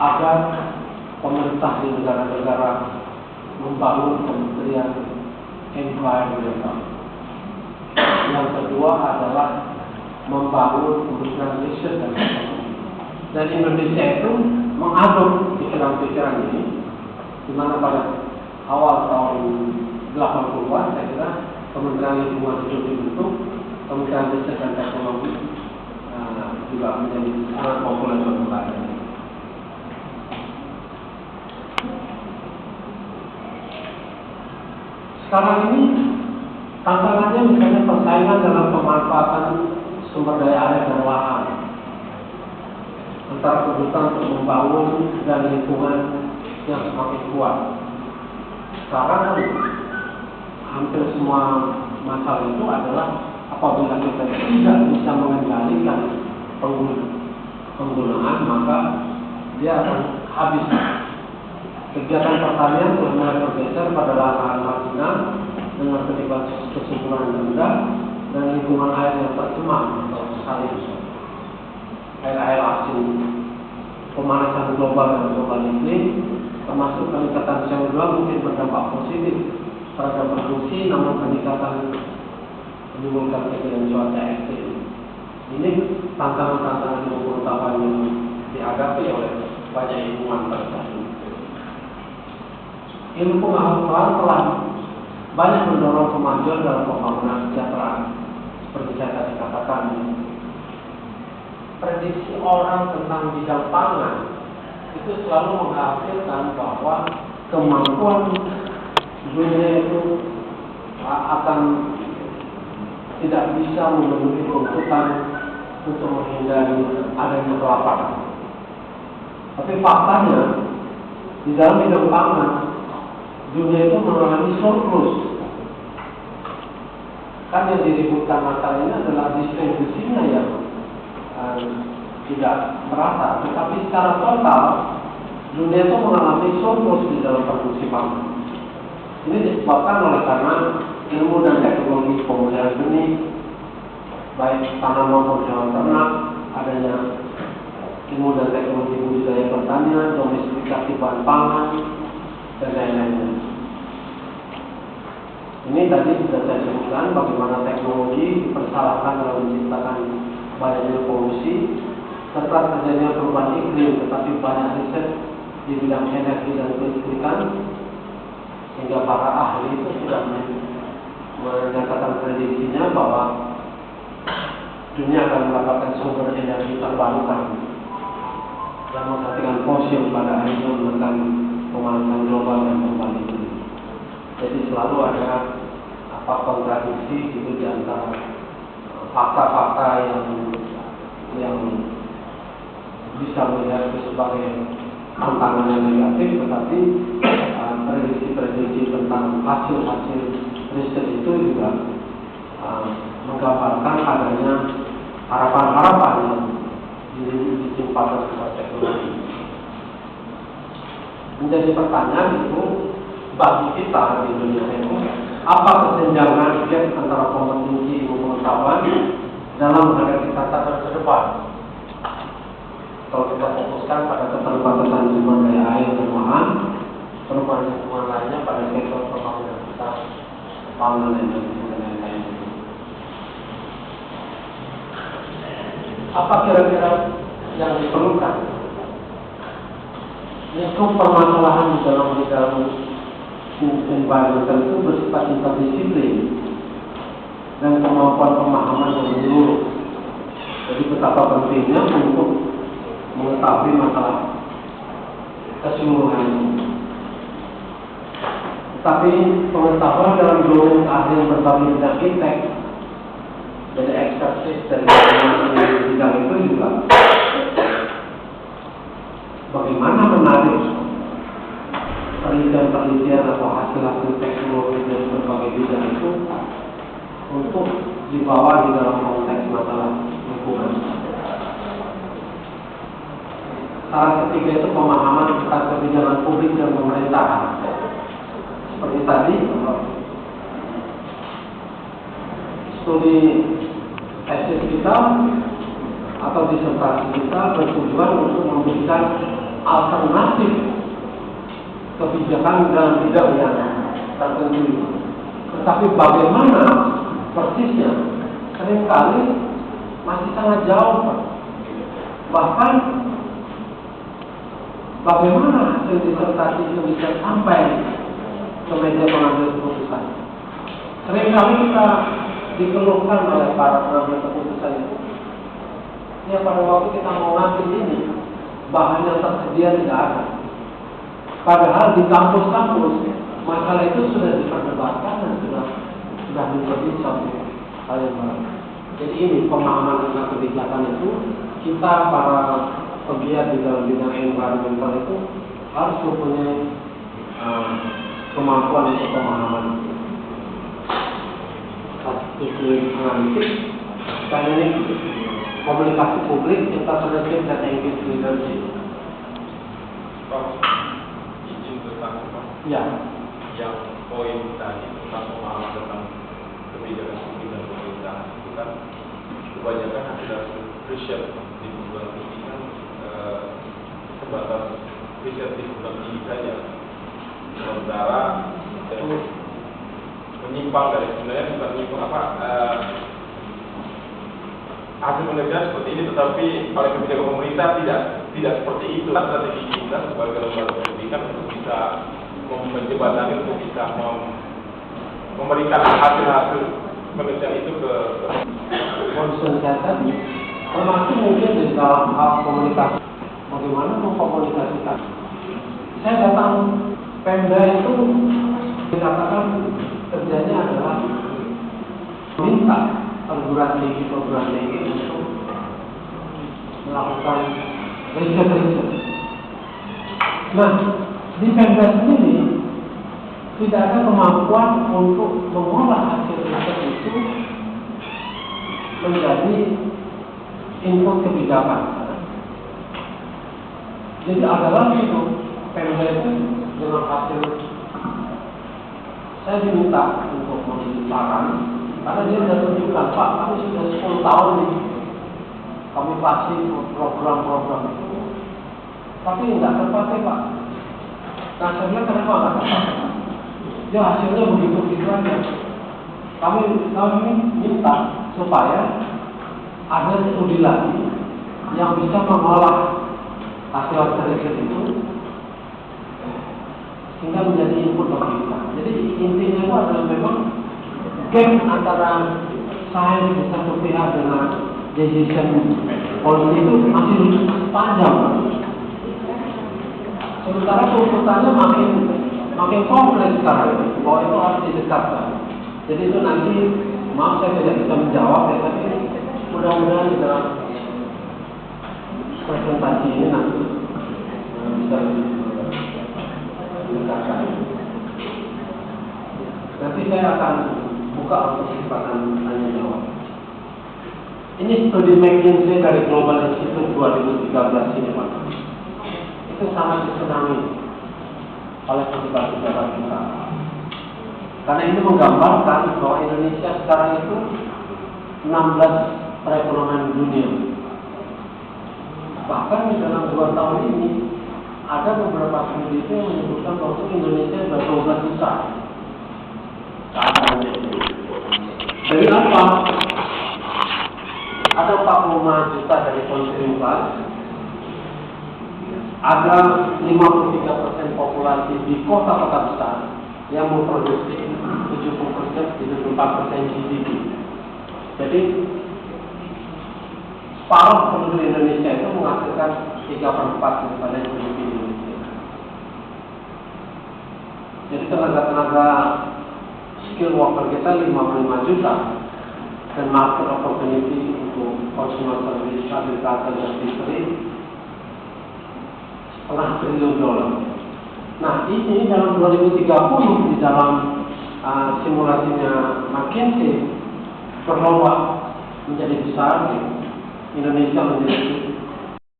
agar pemerintah di negara-negara membangun kementerian environmental. Yang kedua adalah membangun kementerian riset dan teknologi. Dan Indonesia itu mengadop pikiran-pikiran ini, di mana pada awal tahun 80-an saya kira Kementerian Lingkungan Hidup dibentuk, Kementerian Riset dan Teknologi juga menjadi sangat populer berkembang. Sekarang ini tantangannya misalnya persaingan dalam pemanfaatan sumber daya air dan lahan antara kebutuhan untuk membangun dan lingkungan yang semakin kuat. Sekarang hampir semua masalah itu adalah apabila kita tidak bisa mengendalikan penggunaan, maka dia akan habis. Kegiatan pertanian sudah mulai bergeser pada lahan marginal dengan kesuburan rendah dan lingkungan air yang tercemar atau sekali air asin, pemanasan global dan perubahan iklim, termasuk peningkatan CO2 mungkin berdampak positif terhadap produksi, namun peningkatan menimbulkan kejadian cuaca ekstrim. Ini tantangan-tantangan pengetahuan yang dihadapi oleh banyak ilmuwan pada saat ini. Ilmu pengetahuan telah banyak mendorong kemajuan dalam pembangunan kesejahteraan. Seperti saya tadi katakan, prediksi orang tentang bidang pangan itu selalu menghasilkan bahwa kemampuan dunia itu akan tidak bisa memenuhi kebutuhan untuk menghindari adanya kelaparan. Tapi faktanya di dalam bidang pangan dunia itu mengalami surplus. Kan yang diributkan masalah ini adalah distribusinya yang tidak merata, tetapi secara total dunia itu mengalami surplus di dalam produksi pangan. Ini disebabkan oleh karena ilmu dan teknologi pemeliharaan benih, baik tanaman maupun hewan ternak, adanya ilmu dan teknologi budidaya pertanian, domestifikasi bahan pangan, dan lain-lainnya. Ini tadi sudah saya sebutkan bagaimana teknologi dipersalahkan dalam menciptakan banyaknya polusi serta terjadinya perubahan iklim, tetapi banyak riset di bidang energi dan kelistrikan sehingga para ahli itu sudah menyatakan prediksinya bahwa dunia akan mendapatkan sumber energi terbarukan yang menggantikan fosil pada akhirnya menekan pemanasan global dan perubahan iklim. Jadi selalu ada kontradiksi gitu di antara fakta-fakta yang bisa melihat itu sebagai tantangan yang negatif, tetapi prediksi-prediksi tentang hasil-hasil riset itu juga menggambarkan adanya harapan-harapan yang disimpan kepada teknologi. Menjadi pertanyaan itu bagi kita di Indonesia itu, apa kesenjangan gap antara kompetensi ilmu pengetahuan dalam menghadapi tantangan ke depan? Kalau kita fokuskan pada keterbatasan sumber daya air dan lahan, perubahan lingkungan lainnya pada sektor pembangunan kita, pangan, energi dan lain-lain. Apa kira-kira yang diperlukan? Lingkup permasalahan di dalam environmental itu bersifat interdisiplin dan kemampuan pemahaman yang menyeluruh. Jadi betapa pentingnya untuk mengetahui masalah keseluruhan ini. Tetapi pengetahuan dalam domain keahlian berbagai bidang iptek, jadi ekspertis dari bidang itu juga bagaimana menarik penelitian atau hasil-hasil teknologi dari berbagai bidang itu untuk dibawa di dalam konteks masalah lingkungan. Salah ketiga itu pemahaman tentang kebijakan publik dan pemerintahan. Seperti tadi, studi tesis kita atau disertasi kita bertujuan untuk memberikan alternatif kebijakan dalam bidang yang tertentu. Tetapi bagaimana persisnya seringkali masih sangat jauh. Bahkan bagaimana hasil disertasi itu bisa sampai ke meja pengambil keputusan. Seringkali kita dikeluhkan oleh para pengambil keputusan itu. Ya, pada waktu kita mau ngambil ini, bahan yang tersedia tidak ada. Padahal di kampus-kampus masalah itu sudah diperdebatkan dan sudah menjadi suatu hal yang baru. Jadi ini pemahaman tentang kebijakan itu, kita para pegiat di dalam bidang environmental itu harus mempunyai kemampuan untuk pemahaman iklim analitik, dan ini komunikasi publik, interpretation dan engagement leadership. Izin bertanya, Pak. Ya. Yang poin tadi tentang pemahaman tentang kebijakan publik dan pemerintah itu kan kebanyakan hasil riset di perguruan tinggi kan sebatas riset di perguruan tinggi saja. Sementara menyimpang dari sebenarnya bukan menyimpang hasil penelitian seperti ini, tetapi oleh kebijakan pemerintah tidak seperti itu. Strategi kita sebagai lembaga pendidikan untuk bisa menjembatani, untuk bisa memberikan hasil penelitian itu ke concern tadi, termasuk mungkin di dalam hal komunikasi. Bagaimana mengkomunikasikan? Saya datang Pemda itu dikatakan kerjanya adalah minta perguruan tinggi untuk melakukan riset. Nah, di Pemda sendiri tidak ada kemampuan untuk mengolah hasil riset itu menjadi input kebijakan. Jadi adalah itu Pemda itu dengan hasil, saya diminta untuk memberi saran karena dia sudah tunjukkan, Pak, kami sudah 10 tahun nih kami kasih program-program itu, tapi nggak terpakai, Pak. Nah, saya bilang kenapa nggak terpakai? Ya hasilnya begitu aja. Kami minta supaya ada studi lagi yang bisa mengolah hasil riset itu sehingga menjadi input bagi kita. Jadi intinya itu adalah memang gap antara sains di satu pihak dengan decision policy itu masih panjang. Sementara tuntutannya makin kompleks sekarang ini, bahwa itu harus didekatkan. Jadi itu nanti, maaf saya tidak bisa menjawab ya, tapi mudah-mudahan di dalam presentasi ini nanti bisa didekatkan. Nanti saya akan buka untuk kesempatan tanya jawab. Ini studi McKinsey dari Global Institute 2013 ini, Pak. Itu sangat disenangi oleh pejabat-pejabat kita. Karena ini menggambarkan bahwa Indonesia sekarang itu 16 perekonomian dunia. Bahkan di dalam 2 tahun ini ada beberapa studi itu yang menyebutkan bahwa Indonesia sudah 12 besar. Dari apa? Ada 45 juta dari konsumsi kelas. Ada 53% populasi di kota-kota besar yang memproduksi 74% GDP. Jadi separuh penduduk Indonesia itu menghasilkan 3/4 daripada GDP Indonesia. Jadi tenaga-tenaga skill worker kita 55 juta dan market opportunity untuk consumer service, agriculture, dan industri $1,5 triliun. Nah, ini dalam 2030 di dalam simulasinya McKinsey berlomba menjadi besar, Indonesia menjadi